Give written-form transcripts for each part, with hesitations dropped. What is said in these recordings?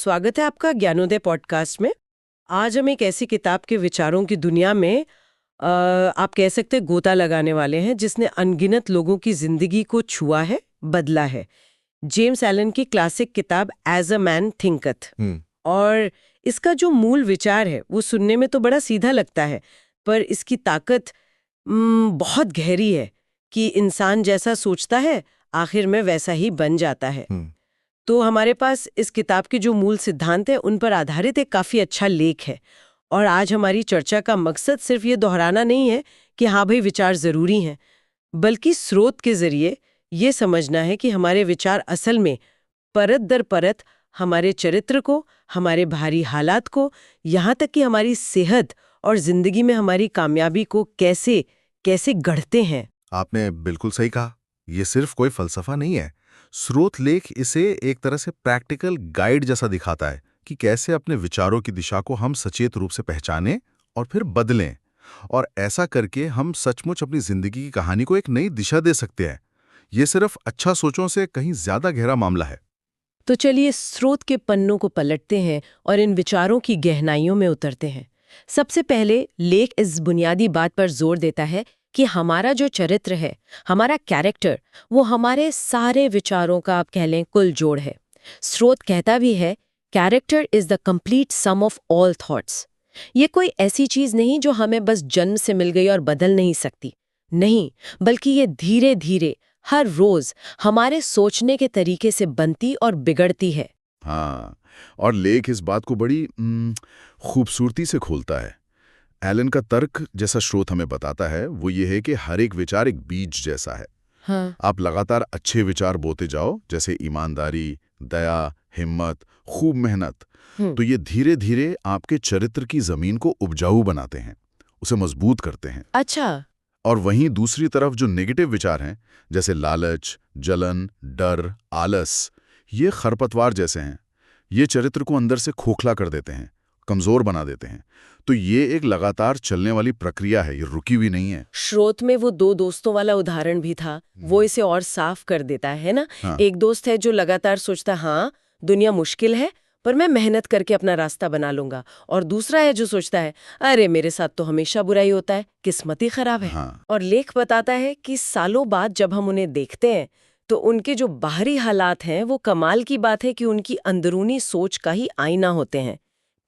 स्वागत है आपका ज्ञानोदय पॉडकास्ट में। आज हम एक ऐसी किताब के विचारों की दुनिया में आप कह सकते हैं गोता लगाने वाले हैं जिसने अनगिनत लोगों की जिंदगी को छुआ है, बदला है। जेम्स एलन की क्लासिक किताब एज अ मैन थिंकथ। और इसका जो मूल विचार है वो सुनने में तो बड़ा सीधा लगता है, पर इसकी ताकत बहुत गहरी है कि इंसान जैसा सोचता है आखिर में वैसा ही बन जाता है। तो हमारे पास इस किताब के जो मूल सिद्धांत है उन पर आधारित एक काफ़ी अच्छा लेख है। और आज हमारी चर्चा का मकसद सिर्फ ये दोहराना नहीं है कि हाँ भाई विचार ज़रूरी हैं, बल्कि स्रोत के ज़रिए ये समझना है कि हमारे विचार असल में परत दर परत हमारे चरित्र को, हमारे बाहरी हालात को, यहाँ तक कि हमारी सेहत और ज़िंदगी में हमारी कामयाबी को कैसे कैसे गढ़ते हैं। आपने बिल्कुल सही कहा। ये सिर्फ कोई फलसफा नहीं है। स्रोत लेख इसे एक तरह से प्रैक्टिकल गाइड जैसा दिखाता है कि कैसे अपने विचारों की दिशा को हम सचेत रूप से पहचानें और फिर बदलें। और ऐसा करके हम सचमुच अपनी जिंदगी की कहानी को एक नई दिशा दे सकते हैं। ये सिर्फ अच्छा सोचों से कहीं ज्यादा गहरा मामला है। तो चलिए स्रोत के पन्नों को पलटते हैं और इन विचारों की गहराइयों में उतरते हैं। सबसे पहले लेख इस बुनियादी बात पर जोर देता है कि हमारा जो चरित्र है, हमारा कैरेक्टर, वो हमारे सारे विचारों का आप कह लें कुल जोड़ है। स्रोत कहता भी है character is the complete sum of all thoughts. ये कोई ऐसी चीज नहीं जो हमें बस जन्म से मिल गई और बदल नहीं सकती। नहीं, बल्कि ये धीरे धीरे हर रोज हमारे सोचने के तरीके से बनती और बिगड़ती है। हाँ, और लेख इस बात को बड़ी खूबसूरती से खोलता है। एलन का तर्क जैसा स्रोत हमें बताता है वो ये है कि हर एक विचार एक बीज जैसा है। हाँ। आप लगातार अच्छे विचार बोते जाओ, जैसे ईमानदारी, दया, हिम्मत, खूब मेहनत, तो ये धीरे धीरे आपके चरित्र की जमीन को उपजाऊ बनाते हैं, उसे मजबूत करते हैं। अच्छा। और वहीं दूसरी तरफ जो नेगेटिव विचार हैं, जैसे लालच, जलन, डर, आलस, ये खरपतवार जैसे हैं। ये चरित्र को अंदर से खोखला कर देते हैं, कमजोर बना देते हैं। तो ये एक लगातार चलने वाली प्रक्रिया है, ये रुकी हुई नहीं है। स्रोत में वो दो दोस्तों वाला उदाहरण भी था, वो इसे और साफ कर देता है ना। हाँ। एक दोस्त है जो लगातार सोचता हाँ दुनिया मुश्किल है पर मैं मेहनत करके अपना रास्ता बना लूंगा, और दूसरा है जो सोचता है अरे मेरे साथ तो हमेशा बुराई होता है, किस्मत ही खराब है। हाँ। और लेख बताता है कि सालों बाद जब हम उन्हें देखते हैं तो उनके जो बाहरी हालात हैं वो कमाल की बात है कि उनकी अंदरूनी सोच का ही आईना होते हैं।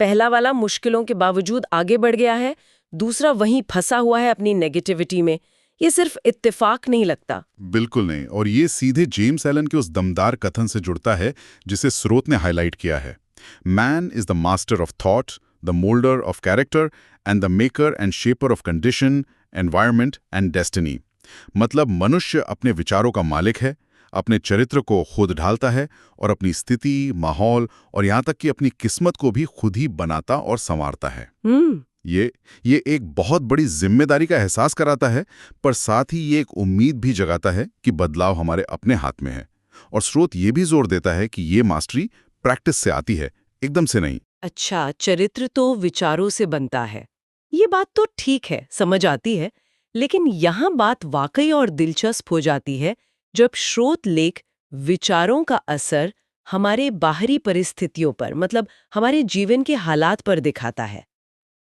पहला वाला मुश्किलों के बावजूद आगे बढ़ गया है, दूसरा वहीं फंसा हुआ है अपनी नेगेटिविटी में। ये सिर्फ इत्तेफाक नहीं लगता। बिल्कुल नहीं, और ये सीधे जेम्स एलन के उस दमदार कथन से जुड़ता है जिसे स्रोत ने हाईलाइट किया है। Man is the master of thought, the moulder of character and the maker and shaper of condition, environment and destiny. मतलब मनुष्य अपने विचारों का मालिक है, अपने चरित्र को खुद ढालता है और अपनी स्थिति, माहौल और यहाँ तक कि अपनी किस्मत को भी खुद ही बनाता और संवारता है। ये एक बहुत बड़ी जिम्मेदारी का एहसास कराता है, पर साथ ही ये एक उम्मीद भी जगाता है कि बदलाव हमारे अपने हाथ में है। और स्रोत ये भी जोर देता है कि ये मास्टरी प्रैक्टिस से आती है, एकदम से नहीं। अच्छा, चरित्र तो विचारों से बनता है, ये बात तो ठीक है, समझ आती है। लेकिन यहाँ बात वाकई और दिलचस्प हो जाती है जब स्रोत लेख विचारों का असर हमारे बाहरी परिस्थितियों पर, मतलब हमारे जीवन के हालात पर दिखाता है।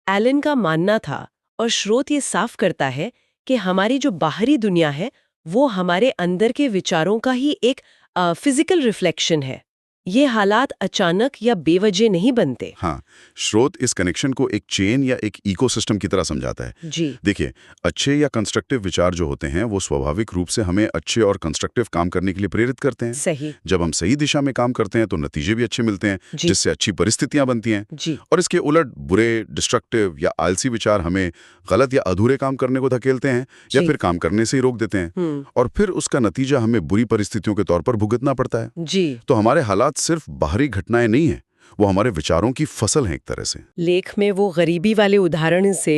एलन का मानना था, और स्रोत ये साफ करता है, कि हमारी जो बाहरी दुनिया है वो हमारे अंदर के विचारों का ही एक फिजिकल रिफ्लेक्शन है। ये हालात अचानक या बेवजह नहीं बनते। हाँ, स्रोत इस कनेक्शन को एक चेन या एक इकोसिस्टम की तरह समझाता है। जी। देखिए, अच्छे या कंस्ट्रक्टिव विचार जो होते हैं वो स्वाभाविक रूप से हमें अच्छे और कंस्ट्रक्टिव काम करने के लिए प्रेरित करते हैं। सही। जब हम सही दिशा में काम करते हैं तो नतीजे भी अच्छे मिलते हैं, जिससे अच्छी परिस्थितियां बनती हैं। जी। और इसके उलट बुरे, डिस्ट्रक्टिव या आलसी विचार हमें गलत या अधूरे काम करने को धकेलते हैं या फिर काम करने से ही रोक देते हैं, और फिर उसका नतीजा हमें बुरी परिस्थितियों के तौर पर भुगतना पड़ता है। जी। तो हमारे हालात सिर्फ बाहरी घटनाएं नहीं है, वो हमारे विचारों की फसल है एक तरह से। लेख में वो गरीबी वाले उदाहरण से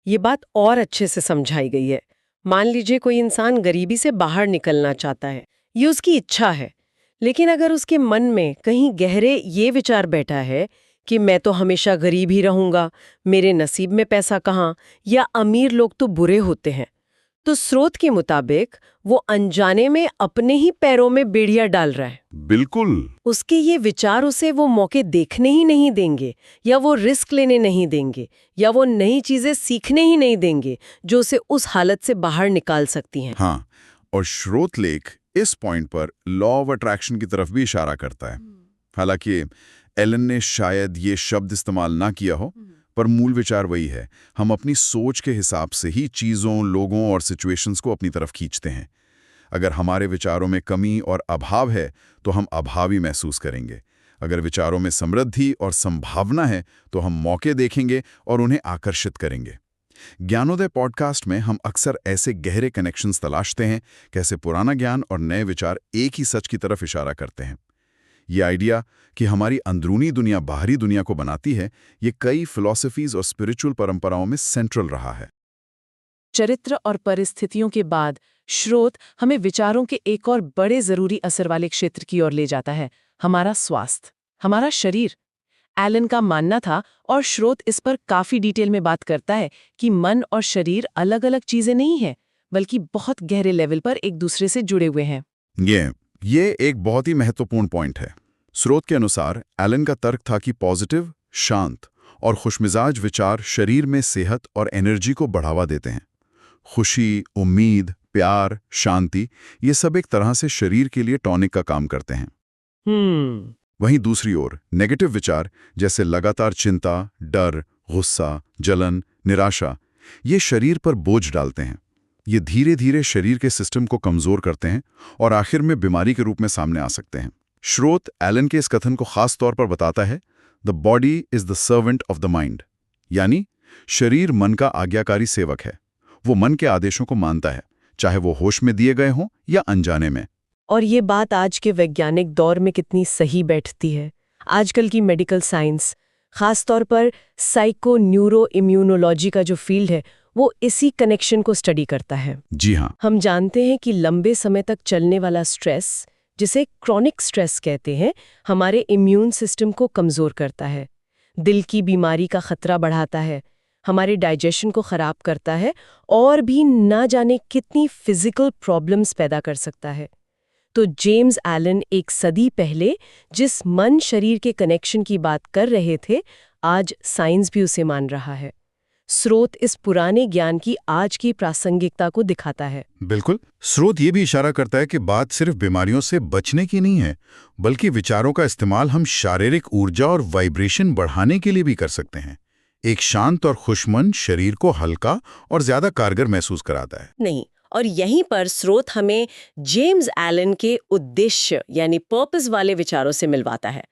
ये बात और अच्छे से समझाई गई है। मान लीजिए कोई इंसान गरीबी से बाहर निकलना चाहता है, ये उसकी इच्छा है, लेकिन अगर उसके मन में कहीं गहरे ये विचार बैठा है कि मैं तो हमेशा गरीब ही रहूंगा, मेरे नसीब में पैसा कहाँ, या अमीर लोग तो बुरे होते हैं, तो स्रोत के मुताबिक वो अनजाने में अपने ही पैरों में बेड़ियां डाल रहा है। बिल्कुल। उसके ये विचार उसे वो मौके देखने ही नहीं देंगे, या वो रिस्क लेने नहीं देंगे, या वो नई चीजें सीखने ही नहीं देंगे जो उसे उस हालत से बाहर निकाल सकती हैं। हाँ, और स्रोत लेख इस पॉइंट पर लॉ ऑफ अट्रैक्शन की तरफ भी इशारा करता है। हालांकि एलन ने शायद ये शब्द इस्तेमाल ना किया हो, पर मूल विचार वही है। हम अपनी सोच के हिसाब से ही चीज़ों, लोगों और सिचुएशंस को अपनी तरफ खींचते हैं। अगर हमारे विचारों में कमी और अभाव है तो हम अभावी महसूस करेंगे। अगर विचारों में समृद्धि और संभावना है तो हम मौके देखेंगे और उन्हें आकर्षित करेंगे। ज्ञानोदय पॉडकास्ट में हम अक्सर ऐसे गहरे कनेक्शंस तलाशते हैं, कैसे पुराना ज्ञान और नए विचार एक ही सच की तरफ इशारा करते हैं। ये आइडिया कि हमारी अंदरूनी दुनिया बाहरी दुनिया को बनाती है, ये कई फिलॉसफीज और स्पिरिचुअल परंपराओं में सेंट्रल रहा है। चरित्र और परिस्थितियों के बाद स्रोत हमें विचारों के एक और बड़े जरूरी असर वाले क्षेत्र की ओर ले जाता है, हमारा स्वास्थ्य, हमारा शरीर। एलन का मानना था, और स्रोत इस पर काफी डिटेल में बात करता है, कि मन और शरीर अलग अलग चीजें नहीं हैं, बल्कि बहुत गहरे लेवल पर एक दूसरे से जुड़े हुए हैं। ये एक बहुत ही महत्वपूर्ण पॉइंट है। स्रोत के अनुसार एलन का तर्क था कि पॉजिटिव, शांत और खुशमिजाज विचार शरीर में सेहत और एनर्जी को बढ़ावा देते हैं। खुशी, उम्मीद, प्यार, शांति, ये सब एक तरह से शरीर के लिए टॉनिक का काम करते हैं। वहीं दूसरी ओर नेगेटिव विचार जैसे लगातार चिंता, डर, गुस्सा, जलन, निराशा, ये शरीर पर बोझ डालते हैं। ये धीरे धीरे शरीर के सिस्टम को कमजोर करते हैं और आखिर में बीमारी के रूप में सामने आ सकते हैं। स्रोत एलन के इस कथन को खास तौर पर बताता है, the body is the servant of the mind, यानी शरीर मन का आज्ञाकारी सेवक है। वो मन के आदेशों को मानता है, चाहे वो होश में दिए गए हों या अनजाने में। और ये बात आज के वैज्ञानिक दौर में कितनी सही बैठती है। आजकल की मेडिकल साइंस, खासतौर पर साइको न्यूरो इम्यूनोलॉजी का जो फील्ड है, वो इसी कनेक्शन को स्टडी करता है। जी हाँ। हम जानते हैं कि लंबे समय तक चलने वाला स्ट्रेस, जिसे क्रॉनिक स्ट्रेस कहते हैं, हमारे इम्यून सिस्टम को कमजोर करता है, दिल की बीमारी का खतरा बढ़ाता है, हमारे डाइजेशन को खराब करता है, और भी ना जाने कितनी फिजिकल प्रॉब्लम्स पैदा कर सकता है। तो जेम्स एलन एक सदी पहले जिस मन शरीर के कनेक्शन की बात कर रहे थे, आज साइंस भी उसे मान रहा है। स्रोत इस पुराने ज्ञान की आज की प्रासंगिकता को दिखाता है। बिल्कुल। स्रोत ये भी इशारा करता है कि बात सिर्फ बीमारियों से बचने की नहीं है, बल्कि विचारों का इस्तेमाल हम शारीरिक ऊर्जा और वाइब्रेशन बढ़ाने के लिए भी कर सकते हैं। एक शांत और खुशमन शरीर को हल्का और ज्यादा कारगर महसूस कराता है। नहीं, और यहीं पर स्रोत हमें जेम्स एलन के उद्देश्य यानी पर्पस वाले विचारों से मिलवाता है।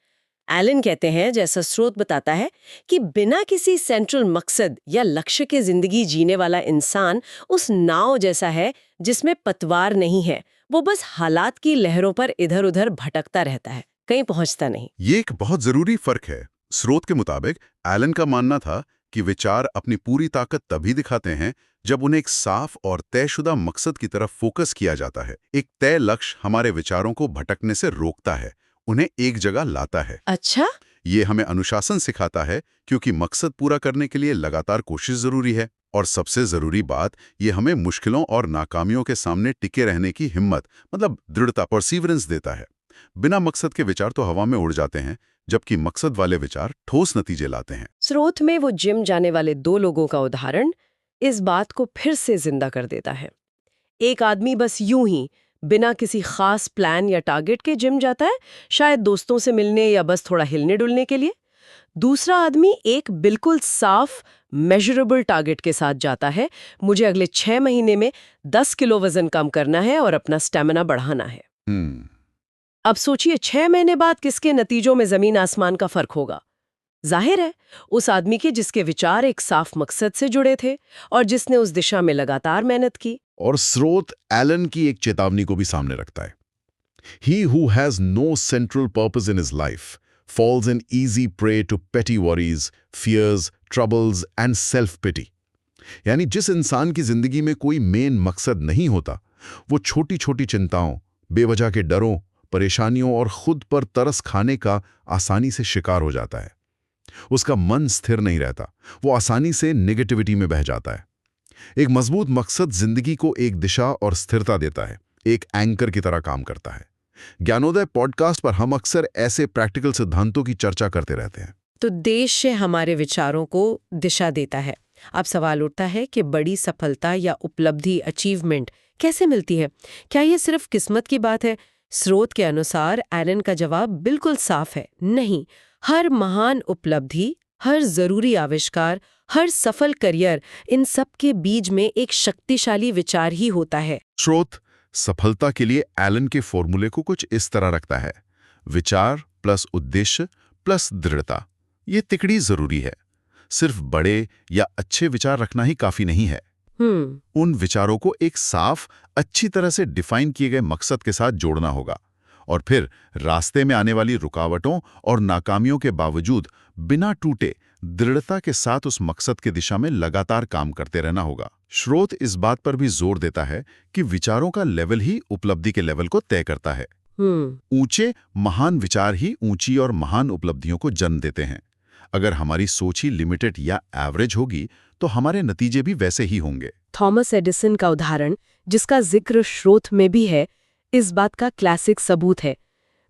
एलन कहते हैं, जैसा स्रोत बताता है, कि बिना किसी सेंट्रल मकसद या लक्ष्य के जिंदगी जीने वाला इंसान उस नाव जैसा है जिसमें पतवार नहीं है। वो बस हालात की लहरों पर इधर उधर भटकता रहता है, कहीं पहुंचता नहीं। ये एक बहुत जरूरी फर्क है। स्रोत के मुताबिक एलन का मानना था कि विचार अपनी पूरी ताकत तभी दिखाते हैं जब उन्हें एक साफ और तयशुदा मकसद की तरफ फोकस किया जाता है। एक तय लक्ष्य हमारे विचारों को भटकने से रोकता है, उन्हें एक जगह लाता है। अच्छा? ये हमें अनुशासन सिखाता है, क्योंकि मकसद पूरा करने के लिए लगातार कोशिश जरूरी है। और सबसे जरूरी बात, ये हमें मुश्किलों और नाकामियों के सामने टिके रहने की हिम्मत, मतलब दृढ़ता, परसीवरेंस देता है। बिना मकसद के विचार तो हवा में उड़ जाते हैं, जबकि मकसद वाले विचार ठोस नतीजे लाते हैं। स्रोत में वो जिम जाने वाले दो लोगों का उदाहरण इस बात को फिर से जिंदा कर देता है। एक आदमी बस यूं ही बिना किसी खास प्लान या टारगेट के जिम जाता है, शायद दोस्तों से मिलने या बस थोड़ा हिलने डुलने के लिए। दूसरा आदमी एक बिल्कुल साफ मेजरेबल टारगेट के साथ जाता है, मुझे अगले 6 महीने में 10 किलो वजन कम करना है और अपना स्टेमिना बढ़ाना है। अब सोचिए 6 महीने बाद किसके नतीजों में जमीन आसमान का फर्क होगा। जाहिर है उस आदमी के जिसके विचार एक साफ मकसद से जुड़े थे और जिसने उस दिशा में लगातार मेहनत की। और स्रोत एलन की एक चेतावनी को भी सामने रखता है। He who has no central purpose in his life falls an easy prey to petty worries, fears, troubles and self-pity. यानी जिस इंसान की जिंदगी में कोई मेन मकसद नहीं होता, वो छोटी-छोटी चिंताओं, बेवजह के डरों, परेशानियों और खुद पर तरस खाने का आसानी से शिकार हो जाता है। उसका मन स्थिर नहीं रहता, वो आसानी से नेगेटिविटी में बह जाता है। एक मजबूत मकसद जिंदगी को एक दिशा और स्थिरता देता है, एक एंकर की तरह काम करता है। ज्ञानोदय पॉडकास्ट पर हम अक्सर ऐसे प्रैक्टिकल सिद्धांतों की चर्चा करते रहते हैं। तो उद्देश्य हमारे विचारों को दिशा देता है। अब सवाल उठता है कि बड़ी सफलता या उपलब्धि, अचीवमेंट कैसे मिलती है? क्या ये सिर्फ किस्मत की बात है? स्रोत के अनुसार एलन का जवाब बिल्कुल साफ है, नहीं। हर महान उपलब्धि, हर जरूरी आविष्कार, हर सफल करियर, इन सब के बीच में एक शक्तिशाली विचार ही होता है। स्रोत सफलता के लिए एलन के फॉर्मूले को कुछ इस तरह रखता है: विचार प्लस उद्देश्य प्लस दृढ़ता। ये तिकड़ी जरूरी है। सिर्फ बड़े या अच्छे विचार रखना ही काफी नहीं है। उन विचारों को एक साफ, अच्छी तरह से डिफाइन किए गए मकसद के साथ जोड़ना होगा, और फिर रास्ते में आने वाली रुकावटों और नाकामियों के बावजूद बिना टूटे दृढ़ता के साथ उस मकसद की दिशा में लगातार काम करते रहना होगा। स्रोत इस बात पर भी जोर देता है कि विचारों का लेवल ही उपलब्धि के लेवल को तय करता है। ऊंचे महान विचार ही ऊंची और महान उपलब्धियों को जन्म देते हैं। अगर हमारी सोच ही लिमिटेड या एवरेज होगी तो हमारे नतीजे भी वैसे ही होंगे। थॉमस एडिसन का उदाहरण, जिसका जिक्र स्रोत में भी है, इस बात का क्लासिक सबूत है।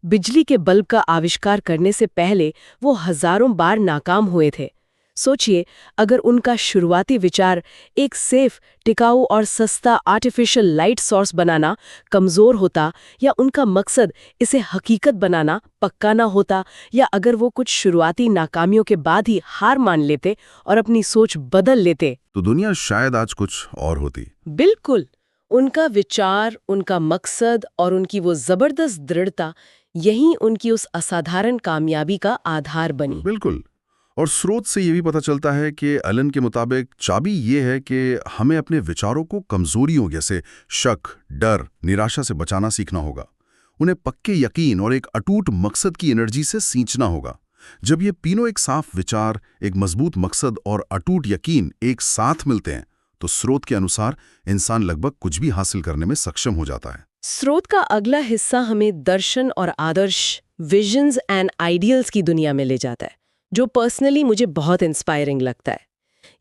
बिजली के बल्ब का आविष्कार करने से पहले वो हजारों बार नाकाम हुए थे। सोचिए, अगर उनका शुरुआती विचार एक सेफ, टिकाऊ और सस्ता आर्टिफिशियल लाइट सोर्स बनाना कमजोर होता, या उनका मकसद इसे हकीकत बनाना पक्का ना होता, या अगर वो कुछ शुरुआती नाकामियों के बाद ही हार मान लेते और अपनी सोच बदल लेते, तो दुनिया शायद आज कुछ और होती। बिल्कुल। उनका विचार, उनका मकसद और उनकी वो जबरदस्त दृढ़ता, यही उनकी उस असाधारण कामयाबी का आधार बनी। बिल्कुल। और स्रोत से ये भी पता चलता है कि एलन के मुताबिक चाबी ये है कि हमें अपने विचारों को कमजोरियों जैसे शक, डर, निराशा से बचाना सीखना होगा। उन्हें पक्के यकीन और एक अटूट मकसद की एनर्जी से सींचना होगा। जब ये तीनों, एक साफ विचार, एक मजबूत मकसद और अटूट यकीन एक साथ मिलते हैं, तो स्रोत के अनुसार इंसान लगभग कुछ भी हासिल करने में सक्षम हो जाता है। स्रोत का अगला हिस्सा हमें दर्शन और आदर्श, विजन्स एंड आइडियल्स की दुनिया में ले जाता है, जो पर्सनली मुझे बहुत इंस्पायरिंग लगता है।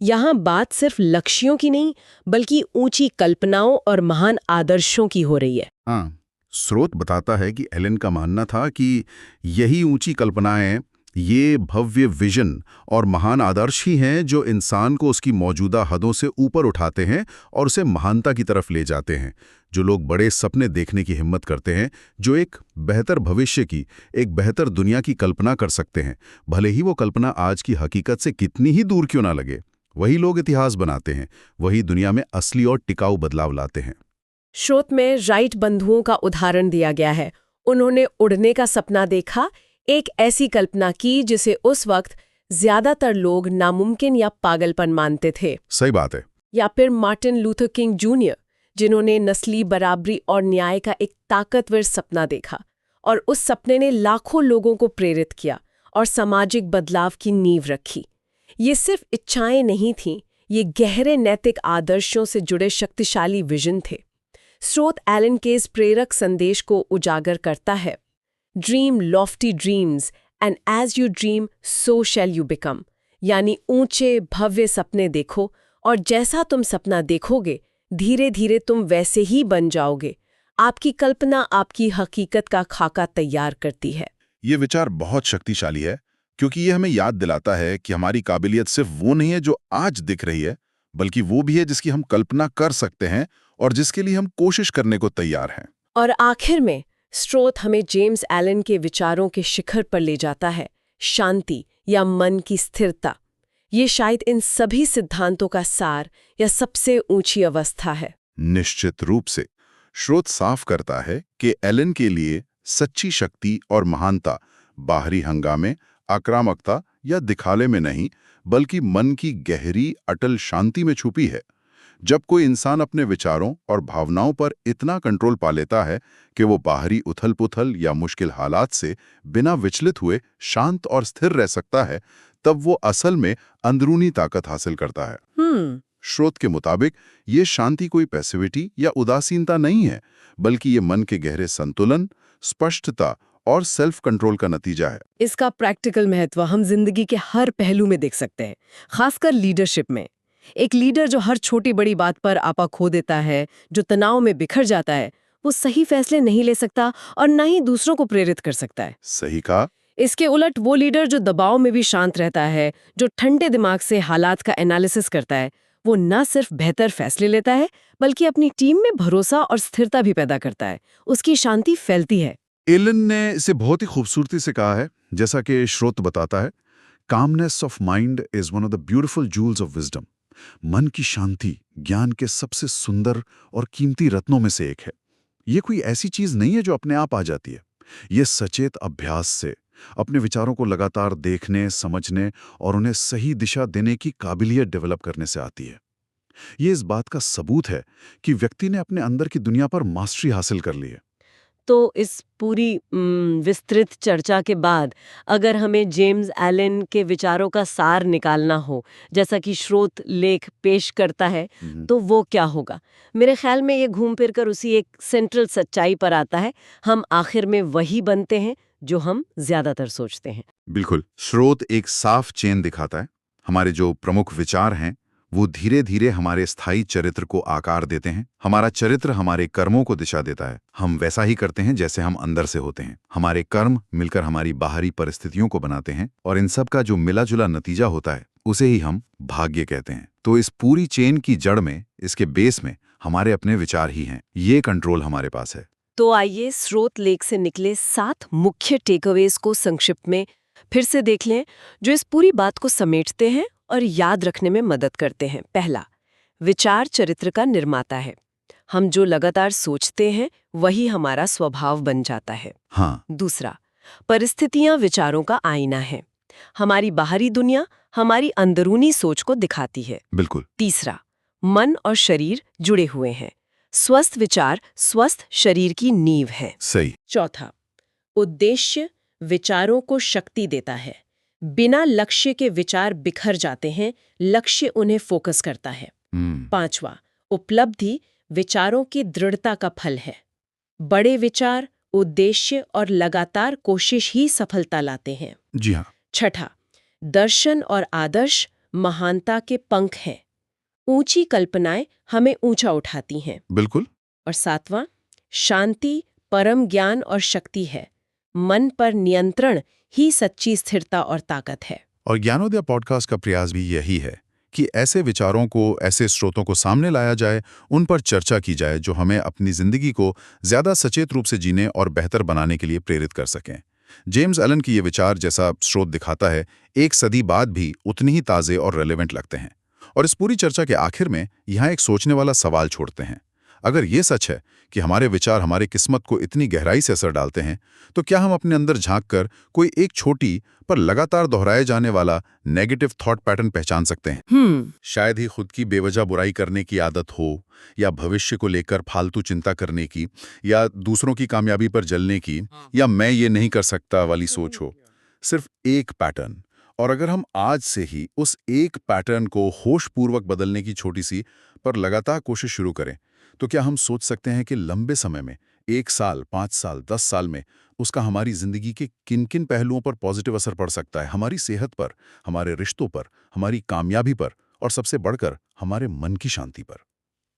यहाँ बात सिर्फ लक्ष्यों की नहीं, बल्कि ऊंची कल्पनाओं और महान आदर्शों की हो रही है। हाँ, स्रोत बताता है कि एलन का मानना था कि यही ऊंची कल्पनाएं, ये भव्य विजन और महान आदर्श ही हैं जो इंसान को उसकी मौजूदा हदों से ऊपर उठाते हैं और उसे महानता की तरफ ले जाते हैं। जो लोग बड़े सपने देखने की हिम्मत करते हैं, जो एक बेहतर भविष्य की, एक बेहतर दुनिया की कल्पना कर सकते हैं, भले ही वो कल्पना आज की हकीकत से कितनी ही दूर क्यों ना लगे, वही लोग इतिहास बनाते हैं, वही दुनिया में असली और टिकाऊ बदलाव लाते हैं। स्रोत में राइट बंधुओं का उदाहरण दिया गया है। उन्होंने उड़ने का सपना देखा, एक ऐसी कल्पना की जिसे उस वक्त ज्यादातर लोग नामुमकिन या पागलपन मानते थे। सही बात है। या फिर मार्टिन लूथर किंग जूनियर, जिन्होंने नस्ली बराबरी और न्याय का एक ताकतवर सपना देखा, और उस सपने ने लाखों लोगों को प्रेरित किया और सामाजिक बदलाव की नींव रखी। ये सिर्फ इच्छाएं नहीं थीं, ये गहरे नैतिक आदर्शों से जुड़े शक्तिशाली विजन थे। स्रोत एलन के इस प्रेरक संदेश को उजागर करता है, dream lofty dreams and as you dream so shall you become. यानी ऊंचे भव्य सपने देखो, और जैसा तुम सपना देखोगे, धीरे धीरे तुम वैसे ही बन जाओगे। आपकी कल्पना आपकी हकीकत का खाका तैयार करती है। ये विचार बहुत शक्तिशाली है, क्योंकि ये हमें याद दिलाता है कि हमारी काबिलियत सिर्फ वो नहीं है जो आज दिख रही है, बल्कि वो भी है जिसकी हम कल्पना कर सकते हैं और जिसके लिए हम कोशिश करने को तैयार हैं। और आखिर में स्रोत हमें जेम्स एलन के विचारों के शिखर पर ले जाता है, शांति या मन की स्थिरता। ये शायद इन सभी सिद्धांतों का सार या सबसे ऊंची अवस्था है। निश्चित रूप से। स्रोत साफ करता है कि एलन के लिए सच्ची शक्ति और महानता बाहरी हंगामे, आक्रामकता या दिखाले में नहीं, बल्कि मन की गहरी अटल शांति में छुपी है। जब कोई इंसान अपने विचारों और भावनाओं पर इतना कंट्रोल पा लेता है कि वो बाहरी उथल-पुथल या मुश्किल हालात से बिना विचलित हुए शांत और स्थिर रह सकता है, तब वो असल में अंदरूनी ताकत हासिल करता है। स्रोत के मुताबिक ये शांति कोई पैसिविटी या उदासीनता नहीं है, बल्कि ये मन के गहरे संतुलन, स्पष्टता और सेल्फ कंट्रोल का नतीजा है। इसका प्रैक्टिकल महत्व हम जिंदगी के हर पहलू में देख सकते हैं, खासकर लीडरशिप में। एक लीडर जो हर छोटी बड़ी बात पर आपा खो देता है, जो तनाव में बिखर जाता है, वो सही फैसले नहीं ले सकता और न ही दूसरों को प्रेरित कर सकता है। सही कहा। इसके उलट वो लीडर जो दबाव में भी शांत रहता है, जो ठंडे दिमाग से हालात का एनालिसिस करता है, वो न सिर्फ बेहतर फैसले लेता है बल्कि अपनी टीम में भरोसा और स्थिरता भी पैदा करता है। उसकी शांति फैलती है। एलन ने इसे बहुत ही खूबसूरती से कहा है, जैसा कि श्रोत बताता है, calmness of mind is one of the beautiful jewels of wisdom. मन की शांति ज्ञान के सबसे सुंदर और कीमती रत्नों में से एक है। ये कोई ऐसी चीज नहीं है जो अपने आप आ जाती है। ये सचेत अभ्यास से, अपने विचारों को लगातार देखने, समझने और उन्हें सही दिशा देने की काबिलियत डेवलप करने से आती है। ये इस बात का सबूत है कि व्यक्ति ने अपने अंदर की दुनिया पर मास्टरी हासिल कर ली है। तो इस पूरी विस्तृत चर्चा के बाद अगर हमें जेम्स एलन के विचारों का सार निकालना हो, जैसा कि स्रोत लेख पेश करता है, तो वो क्या होगा? मेरे ख्याल में ये घूम फिर कर उसी एक सेंट्रल सच्चाई पर आता है। हम आखिर में वही बनते हैं जो हम ज्यादातर सोचते हैं। बिल्कुल। स्रोत एक साफ चेन दिखाता है। हमारे जो प्रमुख विचार हैं वो धीरे धीरे हमारे स्थायी चरित्र को आकार देते हैं। हमारा चरित्र हमारे कर्मों को दिशा देता है। हम वैसा ही करते हैं जैसे हम अंदर से होते हैं। हमारे कर्म मिलकर हमारी बाहरी परिस्थितियों को बनाते हैं और इन सब का जो मिला जुला नतीजा होता है उसे ही हम भाग्य कहते हैं। तो इस पूरी चेन की जड़ में, इसके बेस में हमारे अपने विचार ही हैं। ये कंट्रोल हमारे पास है। तो आइए स्रोत लेख से निकले 7 मुख्य टेकअवेज को संक्षिप्त में फिर से देख लें, जो इस पूरी बात को समेटते हैं और याद रखने में मदद करते हैं। पहला, विचार चरित्र का निर्माता है। हम जो लगातार सोचते हैं वही हमारा स्वभाव बन जाता है। हाँ। दूसरा, परिस्थितियां विचारों का आईना है। हमारी बाहरी दुनिया हमारी अंदरूनी सोच को दिखाती है। बिल्कुल। तीसरा, मन और शरीर जुड़े हुए हैं। स्वस्थ विचार स्वस्थ शरीर की नींव है। सही। चौथा, उद्देश्य विचारों को शक्ति देता है। बिना लक्ष्य के विचार बिखर जाते हैं, लक्ष्य उन्हें फोकस करता है। पांचवा, उपलब्धि विचारों की दृढ़ता का फल है। बड़े विचार, उद्देश्य और लगातार कोशिश ही सफलता लाते हैं। जी हाँ। छठा, दर्शन और आदर्श महानता के पंख हैं। ऊंची कल्पनाएं हमें ऊंचा उठाती हैं। बिल्कुल। और सातवां, शांति परम ज्ञान और शक्ति है। मन पर नियंत्रण ही सच्ची स्थिरता और ताकत है। और ज्ञानोदय पॉडकास्ट का प्रयास भी यही है कि ऐसे विचारों को, ऐसे स्रोतों को सामने लाया जाए, उन पर चर्चा की जाए जो हमें अपनी जिंदगी को ज्यादा सचेत रूप से जीने और बेहतर बनाने के लिए प्रेरित कर सकें। जेम्स एलन की ये विचार, जैसा स्रोत दिखाता है, 1 सदी बाद भी उतनी ही ताज़े और रेलेवेंट लगते हैं। और इस पूरी चर्चा के आखिर में यहाँ एक सोचने वाला सवाल छोड़ते हैं। अगर ये सच है कि हमारे विचार हमारी किस्मत को इतनी गहराई से असर डालते हैं, तो क्या हम अपने अंदर झांककर कोई एक छोटी पर लगातार दोहराए जाने वाला नेगेटिव थॉट पैटर्न पहचान सकते हैं? शायद ही खुद की बेवजह बुराई करने की आदत हो, या भविष्य को लेकर फालतू चिंता करने की, या दूसरों की कामयाबी पर जलने की, या मैं ये नहीं कर सकता वाली सोच हो। सिर्फ एक पैटर्न। और अगर हम आज से ही उस एक पैटर्न को होशपूर्वक बदलने की छोटी सी पर लगातार कोशिश शुरू करें, तो क्या हम सोच सकते हैं कि लंबे समय में, 1 साल, 5 साल, 10 साल में उसका हमारी जिंदगी के किन किन पहलुओं पर पॉजिटिव असर पड़ सकता है? हमारी सेहत पर, हमारे रिश्तों पर, हमारी कामयाबी पर, और सबसे बढ़कर हमारे मन की शांति पर।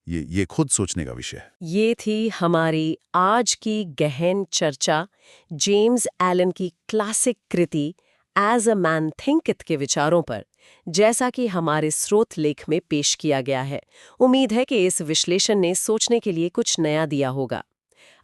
ये खुद सोचने का विषय है। ये थी हमारी आज की गहन चर्चा जेम्स एलन की क्लासिक कृति एज अ मैन थिंकeth के विचारों पर, जैसा कि हमारे स्रोत लेख में पेश किया गया है। उम्मीद है कि इस विश्लेषण ने सोचने के लिए कुछ नया दिया होगा।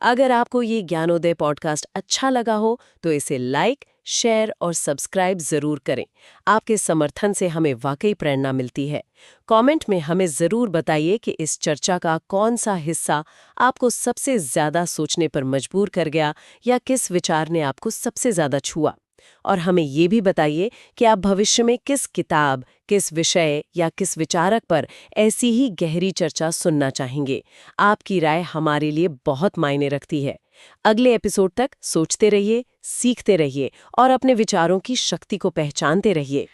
अगर आपको ये ज्ञानोदय पॉडकास्ट अच्छा लगा हो तो इसे लाइक, शेयर और सब्सक्राइब जरूर करें। आपके समर्थन से हमें वाकई प्रेरणा मिलती है। कमेंट में हमें जरूर बताइए कि इस चर्चा का कौन सा हिस्सा आपको सबसे ज्यादा सोचने पर मजबूर कर गया, या किस विचार ने आपको सबसे ज्यादा छुआ। और हमें ये भी बताइए कि आप भविष्य में किस किताब, किस विषय या किस विचारक पर ऐसी ही गहरी चर्चा सुनना चाहेंगे। आपकी राय हमारे लिए बहुत मायने रखती है। अगले एपिसोड तक सोचते रहिए, सीखते रहिए और अपने विचारों की शक्ति को पहचानते रहिए।